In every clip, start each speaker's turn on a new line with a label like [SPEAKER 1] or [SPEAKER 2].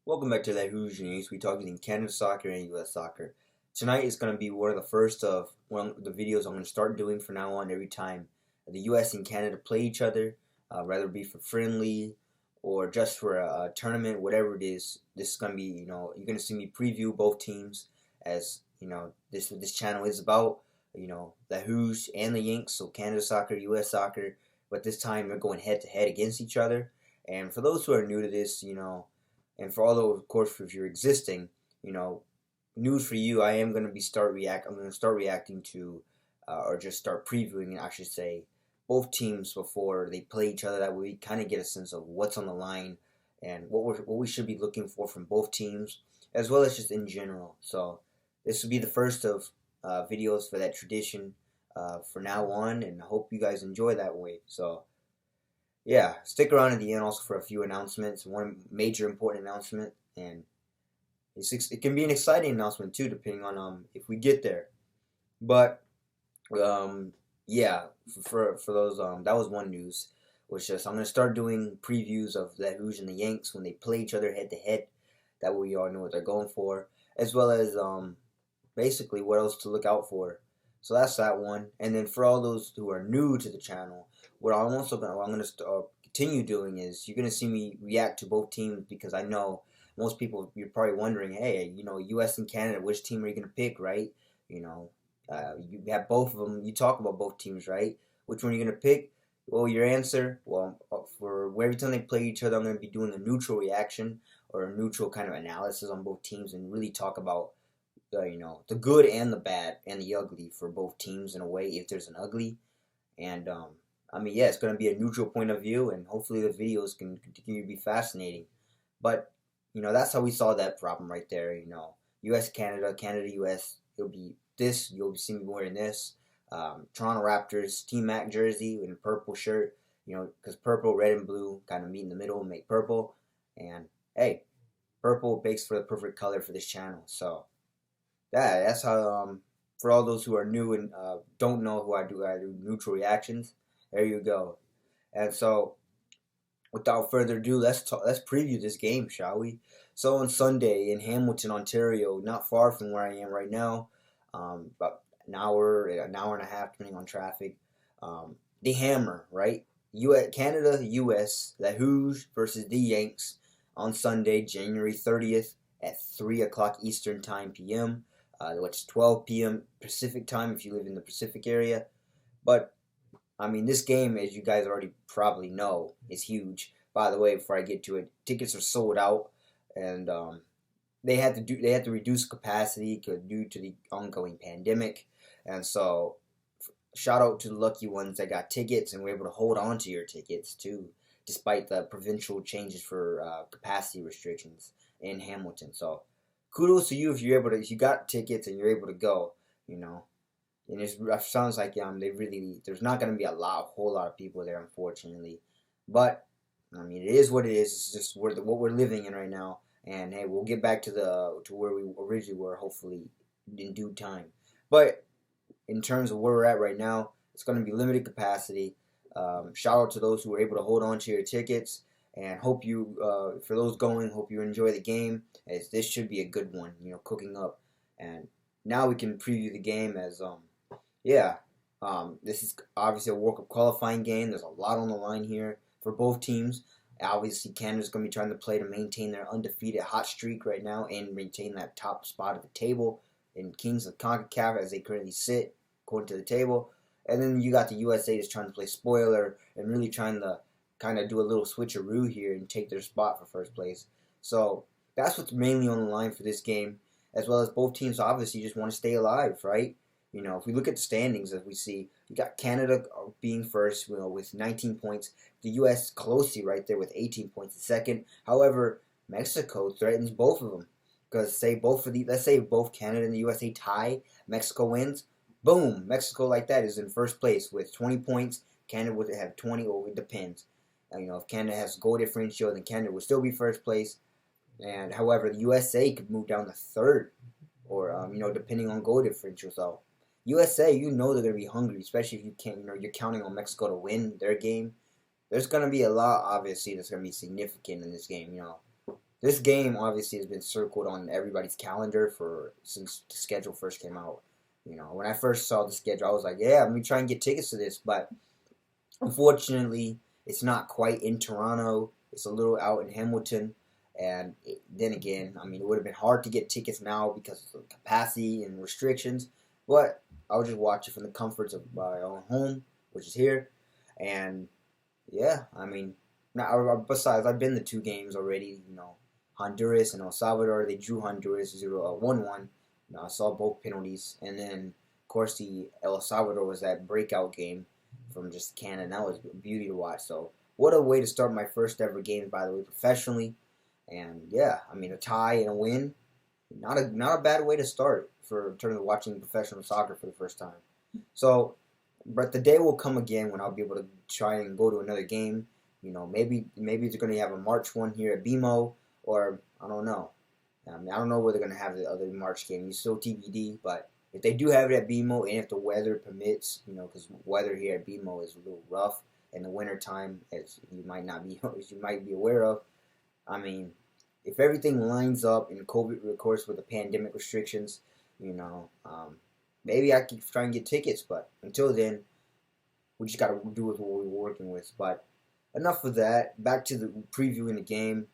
[SPEAKER 1] Welcome back to the Rouges. We talking Canada soccer and U.S. soccer. Tonight is going to be one of the first of one of the videos I'm going to start doing from now on every time the U.S. and Canada play each other, whether it be for friendly or just for a tournament, whatever it is. This is going to be, you're going to see me preview both teams as, this what this channel is about, the Rouges and the Yanks, so Canada soccer, U.S. soccer, but this time they're going head to head against each other. And for those who are new to this, and for all those, of course, if you're existing, news for you. I'm going to start reacting to, or just start previewing, I should say, both teams before they play each other. That way, we kind of get a sense of what's on the line and what we should be looking for from both teams, as well as just in general. So this will be the first of videos for that tradition for now on, and I hope you guys enjoy that way. So yeah, stick around at the end also for a few announcements. One major important announcement, and it can be an exciting announcement too, depending on if we get there. But yeah, for those that was one news. Was just I'm gonna start doing previews of the Rouges and the Yanks when they play each other head to head. That way you all know what they're going for, as well as basically what else to look out for. So that's that one. And then for all those who are new to the channel, what I'm gonna continue doing is you're gonna see me react to both teams, because I know most people, you're probably wondering, hey, U.S. and Canada, which team are you gonna pick, right? You have both of them. You talk about both teams, right? Which one are you gonna pick? Well, your answer, for every time they play each other, I'm gonna be doing a neutral reaction or a neutral kind of analysis on both teams and really talk about the good and the bad and the ugly for both teams in a way, if there's an ugly. And yeah, it's going to be a neutral point of view, and hopefully the videos can continue to be fascinating. But that's how we solve that problem right there. U.S. Canada, Canada U.S. It'll be this. You'll see me wearing this Toronto Raptors Team Mac jersey in a purple shirt. Because purple, red, and blue kind of meet in the middle and make purple. And hey, purple makes for the perfect color for this channel. So that's how. For all those who are new and don't know who I do neutral reactions. There you go. And so, without further ado, let's preview this game, shall we? So on Sunday in Hamilton, Ontario, not far from where I am right now, about an hour and a half, depending on traffic. The Hammer, right? Canada, U.S. the Rouges versus the Yanks on Sunday, January 30th at 3 o'clock Eastern Time p.m. Which is 12 p.m. Pacific Time if you live in the Pacific area. But this game, as you guys already probably know, is huge. By the way, before I get to it, tickets are sold out, and they had to reduce capacity due to the ongoing pandemic. And so, shout out to the lucky ones that got tickets and were able to hold on to your tickets too, despite the provincial changes for capacity restrictions in Hamilton. So, kudos to you if you got tickets and you're able to go. And it sounds like there's not going to be a whole lot of people there, unfortunately. But it is what it is. It's just what we're living in right now. And hey, we'll get back to where we originally were, hopefully in due time. But in terms of where we're at right now, it's going to be limited capacity. Shout out to those who were able to hold on to your tickets, and hope you, for those going, hope you enjoy the game, as this should be a good one. Cooking up, and now we can preview the game as this is obviously a World Cup qualifying game. There's a lot on the line here for both teams. Obviously, Canada's going to be trying to play to maintain their undefeated hot streak right now and maintain that top spot at the table in Kings of CONCACAF as they currently sit, according to the table. And then you got the USA that's trying to play spoiler and really trying to kind of do a little switcheroo here and take their spot for first place. So that's what's mainly on the line for this game, as well as both teams obviously just want to stay alive, right? If we look at the standings, as we see, you got Canada being first, with 19 points. The U.S. closely right there with 18 points in second. However, Mexico threatens both of them, because let's say both Canada and the USA tie, Mexico wins. Boom, Mexico like that is in first place with 20 points. Canada would have 20, or it depends. If Canada has goal differential, then Canada would still be first place. And however, the USA could move down to third, or depending on goal differential. So USA, they're gonna be hungry, especially if you can't, you're counting on Mexico to win their game. There's gonna be a lot, obviously, that's gonna be significant in this game. This game obviously has been circled on everybody's calendar for since the schedule first came out. When I first saw the schedule, I was like, yeah, let me try and get tickets to this. But unfortunately, it's not quite in Toronto. It's a little out in Hamilton. And then again, I mean, it would have been hard to get tickets now because of the capacity and restrictions. But I'll just watch it from the comforts of my own home, which is here. And yeah, I mean, now besides, I've been to two games already. Honduras and El Salvador. They drew Honduras 1-1. I saw both penalties, and then of course the El Salvador was that breakout game from just Canada. And that was a beauty to watch. So what a way to start my first ever game, by the way, professionally. And yeah, I mean, a tie and a win, not a bad way to start for in terms of watching professional soccer for the first time. So, but the day will come again when I'll be able to try and go to another game. Maybe it's going to have a March one here at BMO, or I don't know. I mean, I don't know where they're going to have the other March game. It's still TBD, but if they do have it at BMO, and if the weather permits, because weather here at BMO is a little rough in the wintertime, as you might not be, as you might be aware of. I mean, if everything lines up in COVID, of course, with the pandemic restrictions, maybe I can try and get tickets. But until then, we just got to do with what we're working with. But enough of that. Back to the previewing the game.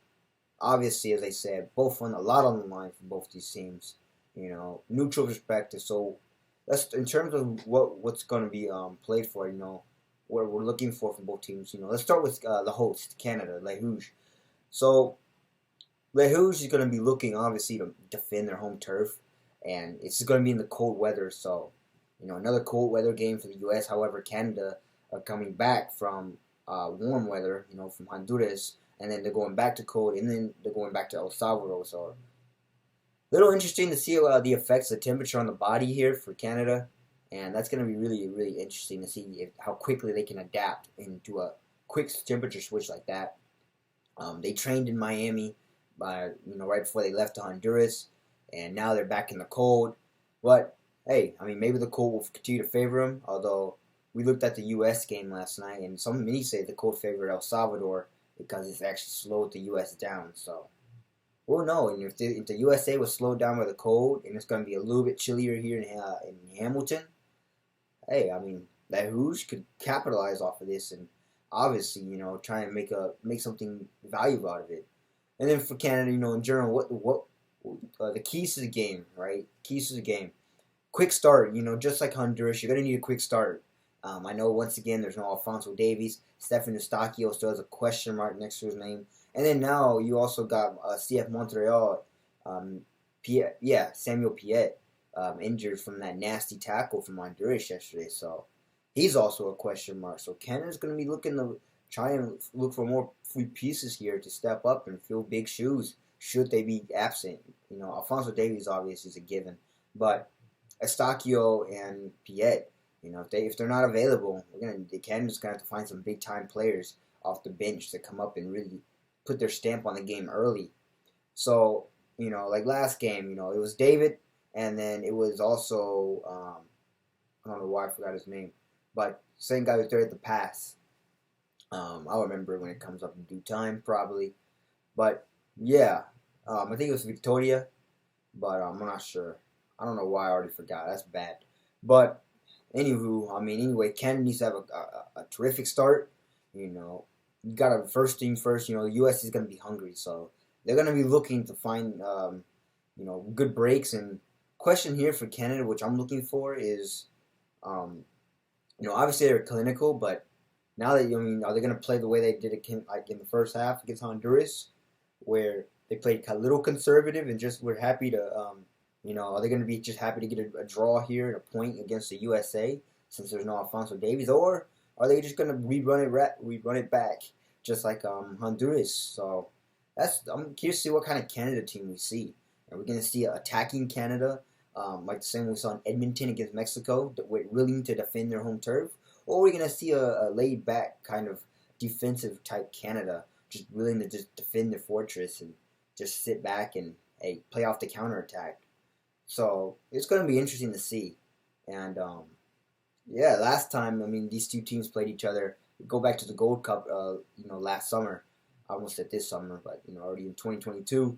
[SPEAKER 1] Obviously, as I said, both on a lot on the line for both these teams. Neutral perspective. So that's in terms of what's going to be played for. What we're looking for from both teams. Let's start with the host, Canada, Les Rouges. So Les Rouges is going to be looking obviously to defend their home turf, and it's going to be in the cold weather. So another cold weather game for the U.S. However, Canada are coming back from warm weather. From Honduras. And then they're going back to cold, and then they're going back to El Salvador. So, a little interesting to see the effects of temperature on the body here for Canada, and that's going to be really, really interesting to see how quickly they can adapt into a quick temperature switch like that. They trained in Miami, right before they left to Honduras, and now they're back in the cold. But hey, I mean, maybe the cold will continue to favor them. Although we looked at the U.S. game last night, and many say the cold favored El Salvador, because it's actually slowed the U.S. down. So, we'll know. And if the USA was slowed down by the cold, and it's going to be a little bit chillier here in Hamilton, hey, I mean, that Rouge could capitalize off of this and obviously, try and make something valuable out of it. And then for Canada, in general, what the keys to the game, right? Keys to the game. Quick start, just like Honduras, you're going to need a quick start. I know, once again, there's no Alphonso Davies. Stefan Eustachio still has a question mark next to his name. And then now you also got CF Montreal, Samuel Piet, injured from that nasty tackle from Honduras yesterday. So he's also a question mark. So Canada's going to be looking to try and look for more free pieces here to step up and fill big shoes should they be absent. Alphonso Davies obviously is a given. But Eustachio and Piet, if they're not available, Canada's gonna have to find some big time players off the bench to come up and really put their stamp on the game early. So like last game, it was David, and then it was also I don't know why I forgot his name, but same guy was there at the pass. I'll remember when it comes up in due time, probably. But yeah, I think it was Victoria, but I'm not sure. I don't know why I already forgot. That's bad. But anyway, Canada needs to have a terrific start. You got to first thing first. The U.S. is going to be hungry, so they're going to be looking to find good breaks. And question here for Canada, which I'm looking for, is obviously they're clinical, but now that are they going to play the way they did it in the first half against Honduras, where they played a little conservative and just were happy to are they going to be just happy to get a draw here and a point against the USA since there's no Alphonso Davies, or are they just going to rerun it back just like Honduras? So I'm curious to see what kind of Canada team we see. Are we going to see attacking Canada like the same we saw in Edmonton against Mexico, willing to defend their home turf, or are we going to see a laid back kind of defensive type Canada, just willing to just defend their fortress and just sit back and play off the counterattack? So it's going to be interesting to see. And last time these two teams played each other. Go back to the Gold Cup, last summer. almost at this summer, but already in 2022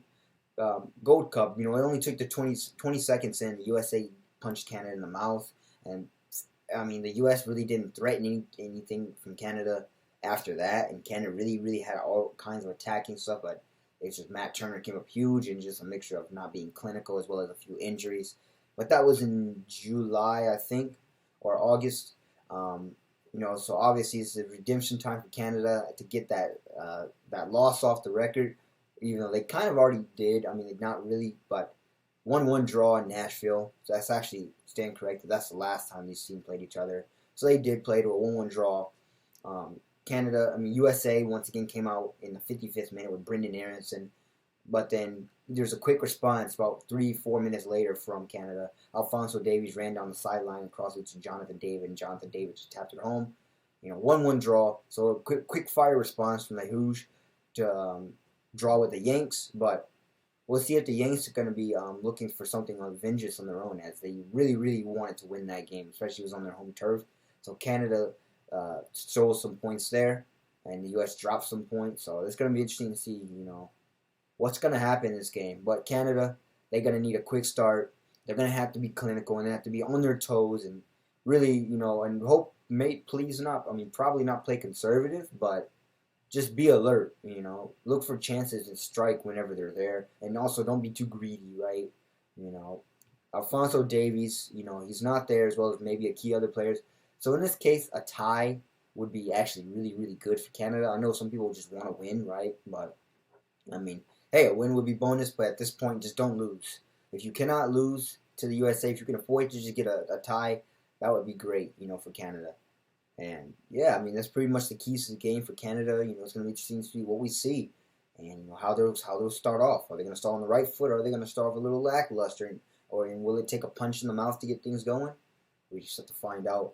[SPEAKER 1] Gold Cup. It only took the 20 seconds in. The USA punched Canada in the mouth, and I mean the US really didn't threaten anything from Canada after that, and Canada really had all kinds of attacking stuff, but it's just Matt Turner came up huge and just a mixture of not being clinical as well as a few injuries. But that was in July, I think, or August. So obviously it's a redemption time for Canada to get that loss off the record. Even though they kind of already did. I mean, not really, but 1-1 draw in Nashville. So that's actually, stand corrected, that's the last time these teams played each other. So they did play to a 1-1 draw. USA once again came out in the 55th minute with Brendan Aronson. But then there's a quick response about 3-4 minutes later from Canada. Alphonso Davies ran down the sideline and crossed it to Jonathan David, and Jonathan David just tapped it home. 1-1 draw. So a quick fire response from the Rouges to draw with the Yanks. But we'll see if the Yanks are going to be looking for something of vengeance on their own, as they really wanted to win that game, especially it was on their home turf. So Canada stole some points there, and the U.S. dropped some points. So it's going to be interesting to see, what's going to happen in this game. But Canada, they're going to need a quick start. They're going to have to be clinical, and they have to be on their toes and really, and probably not play conservative, but just be alert, Look for chances and strike whenever they're there. And also don't be too greedy, right? Alphonso Davies, he's not there, as well as maybe a key other players. So in this case, a tie would be actually really good for Canada. I know some people just want to win, right? But, I mean, hey, a win would be bonus, but at this point, just don't lose. If you cannot lose to the USA, if you can afford to just get a tie, that would be great, for Canada. And, yeah, I mean, that's pretty much the keys to the game for Canada. It's going to be interesting to see what we see and, how they'll start off. Are they going to start on the right foot, or are they going to start off a little lackluster? Or will it take a punch in the mouth to get things going? We just have to find out.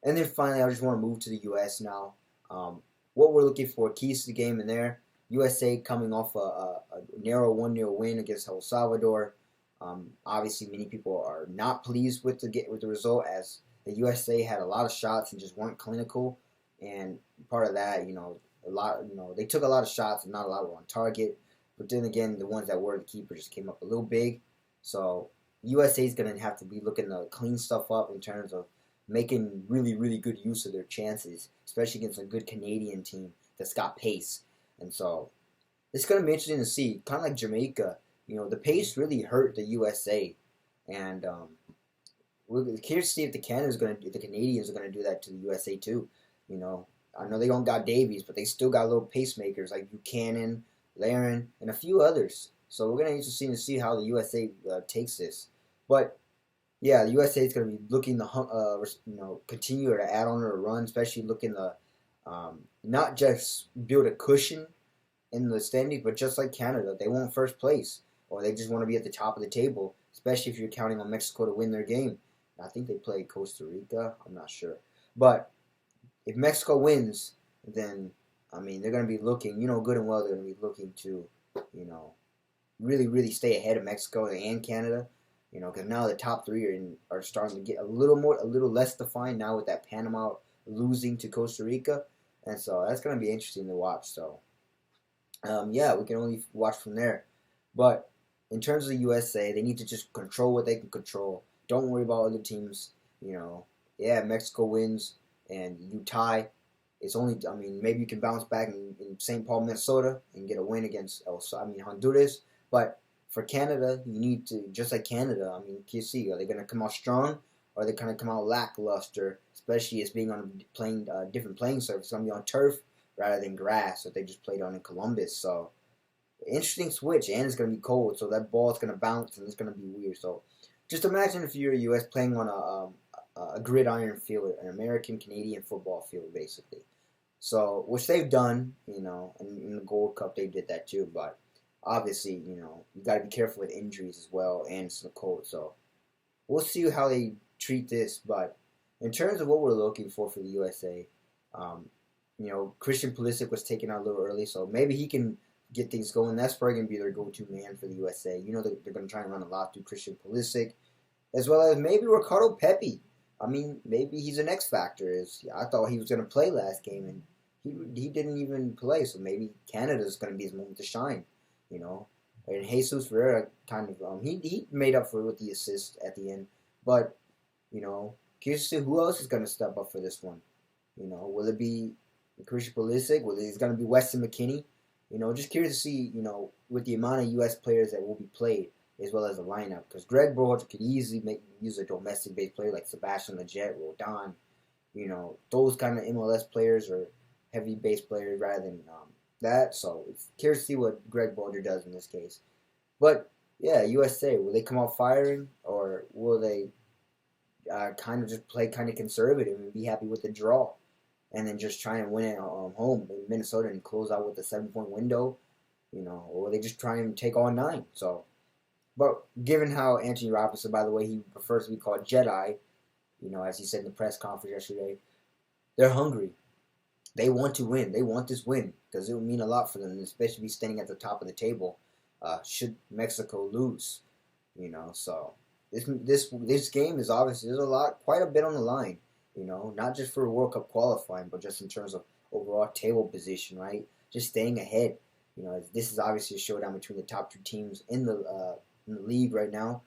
[SPEAKER 1] And then finally, I just want to move to the U.S. now. What we're looking for, keys to the game in there. USA coming off a narrow 1-0 win against El Salvador. Obviously, many people are not pleased with the result, as the USA had a lot of shots and just weren't clinical. And part of that, they took a lot of shots and not a lot were on target. But then again, the ones that were the keeper just came up a little big. So USA is going to have to be looking to clean stuff up in terms of making really good use of their chances, especially against a good Canadian team that's got pace. And so it's going to be interesting to see. Kind of like Jamaica, the pace really hurt the USA. And we're curious to see if the Canadians are going to do that to the USA too. I know they don't got Davies, but they still got little pacemakers like Buchanan, Laren, and a few others. So we're going to be interested to see how the USA takes this. But yeah, the USA is going to be looking to continue to add on or run, especially looking to not just build a cushion in the standings, but just like Canada, they want first place, or they just want to be at the top of the table, especially if you're counting on Mexico to win their game. I think they play Costa Rica. I'm not sure. But if Mexico wins, then, they're going to be looking, good and well, they're going to be looking to, really stay ahead of Mexico and Canada. Because now the top three are starting to get a little less defined now with that Panama losing to Costa Rica. And so that's going to be interesting to watch. So, we can only watch from there. But in terms of the USA, they need to just control what they can control. Don't worry about other teams. Mexico wins and you tie. It's only, maybe you can bounce back in St. Paul, Minnesota and get a win against Honduras. But for Canada, you need to, just like Canada, you see, are they going to come out strong, or are they going to come out lackluster, especially as being on different playing surface? It's going to be on turf rather than grass that they just played on in Columbus. So, interesting switch, and it's going to be cold, so that ball is going to bounce, and it's going to be weird. So, just imagine if you're U.S. playing on a gridiron field, an American-Canadian football field, basically. So, which they've done, and in the Gold Cup they did that too, but obviously, you got to be careful with injuries as well, and it's the cold. So we'll see how they treat this. But in terms of what we're looking for the USA, Christian Pulisic was taken out a little early, so maybe he can get things going. That's probably going to be their go-to man for the USA. They're going to try and run a lot through Christian Pulisic, as well as maybe Ricardo Pepi. Maybe he's an X factor. I thought he was going to play last game, and he didn't even play, so maybe Canada's going to be his moment to shine, you know. And Jesus Ferreira kind of he made up for it with the assist at the end, but you know, curious to see who else is going to step up for this one. You know, will it be Christian Pulisic? Will it going to be Weston McKennie? You know, just curious to see, you know, with the amount of U.S. players that will be played as well as the lineup, because Greg Berhalter could easily use a domestic-based player like Sebastian Lletget, Rodon, you know, those kind of MLS players or heavy base players rather than that. So it's curious to see what Greg Berhalter does in this case. But yeah, USA, will they come out firing or will they kind of just play kind of conservative and be happy with the draw, and then just try and win it home in Minnesota and close out with a 7-point window, you know, or they just try and take on 9. So, but given how Anthony Robinson, by the way, he prefers to be called Jedi, you know, as he said in the press conference yesterday, they're hungry. They want to win. They want this win because it will mean a lot for them, especially standing at the top of the table. Should Mexico lose, you know, so this game is obviously there's quite a bit on the line, you know, not just for World Cup qualifying, but just in terms of overall table position, right? Just staying ahead, you know. This is obviously a showdown between the top 2 teams in the league right now.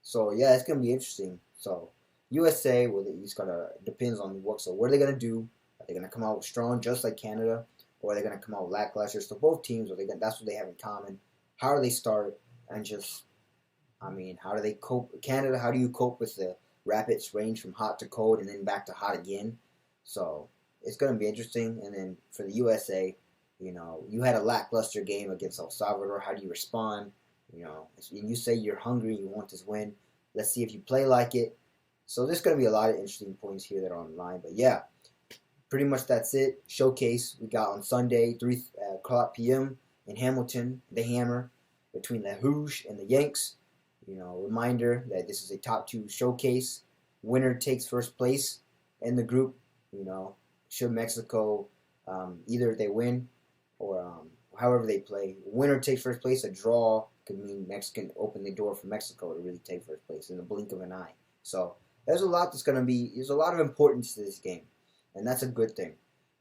[SPEAKER 1] So yeah, it's gonna be interesting. So USA, well, it's gonna depends on what. So what are they gonna do? Are they gonna come out strong just like Canada, or are they gonna come out lackluster? So both teams, that's what they have in common. How do they start? And just, I mean, how do they cope? Canada, how do you cope with the rapids range from hot to cold and then back to hot again? So it's going to be interesting. And then for the USA, you know, you had a lackluster game against El Salvador. How do you respond? You know, and you say you're hungry, you want this win. Let's see if you play like it. So there's going to be a lot of interesting points here that are online. But yeah, pretty much that's it. Showcase we got on Sunday, 3 o'clock p.m. in Hamilton, the Hammer, between the Rouges and the Yanks. You know, reminder that this is a top 2 showcase. Winner takes first place in the group. You know, should Mexico either they win or however they play, winner takes first place. A draw could mean Mexican open the door for Mexico to really take first place in the blink of an eye. So there's a lot there's a lot of importance to this game, and that's a good thing.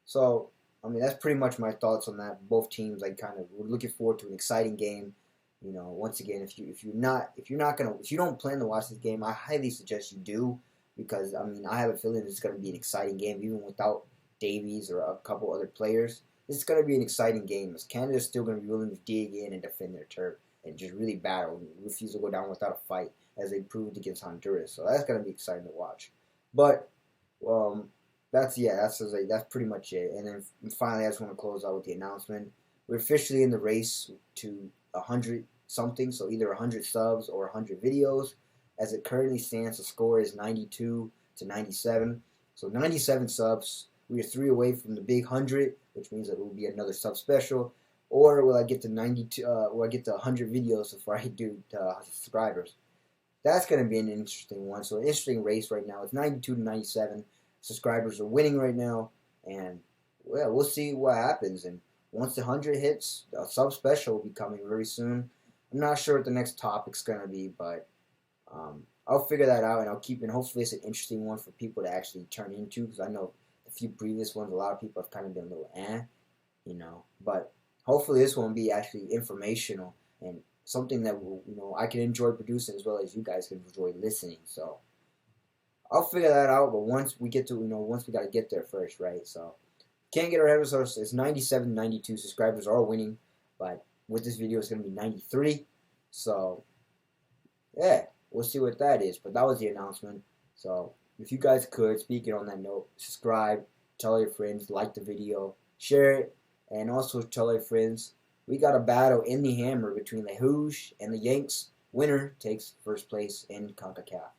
[SPEAKER 1] So I mean, that's pretty much my thoughts on that. Both teams, we're looking forward to an exciting game. You know, once again, if you don't plan to watch this game, I highly suggest you do, because I mean, I have a feeling it's going to be an exciting game even without Davies or a couple other players. It's going to be an exciting game as Canada's still going to be willing to dig in and defend their turf and just really battle and refuse to go down without a fight, as they proved against Honduras. So that's going to be exciting to watch. But that's pretty much it. And then finally, I just want to close out with the announcement. We're officially in the race to 100 something, so either 100 subs or 100 videos. As it currently stands, the score is 92 to 97. So 97 subs. We are 3 away from the big 100, which means that it will be another sub special. Or will I get to 92? Will I get to 100 videos before I do subscribers? That's going to be an interesting one. So an interesting race right now. It's 92 to 97. Subscribers are winning right now, and well, we'll see what happens. And once the 100 hits, a sub special will be coming very soon. I'm not sure what the next topic's going to be, but I'll figure that out, and and hopefully it's an interesting one for people to actually turn into, because I know a few previous ones, a lot of people have kind of been a little you know, but hopefully this one will be actually informational and something that I can enjoy producing as well as you guys can enjoy listening. So I'll figure that out, but once we got to get there first, right? So can't get our head of ourselves. It's 97, 92 subscribers are winning, but with this video, it's going to be 93. So, yeah, we'll see what that is. But that was the announcement. So, if you guys could, speaking on that note, subscribe, tell your friends, like the video, share it, and also tell your friends we got a battle in the Hammer between the Rouges and the Yanks. Winner takes first place in CONCACAF.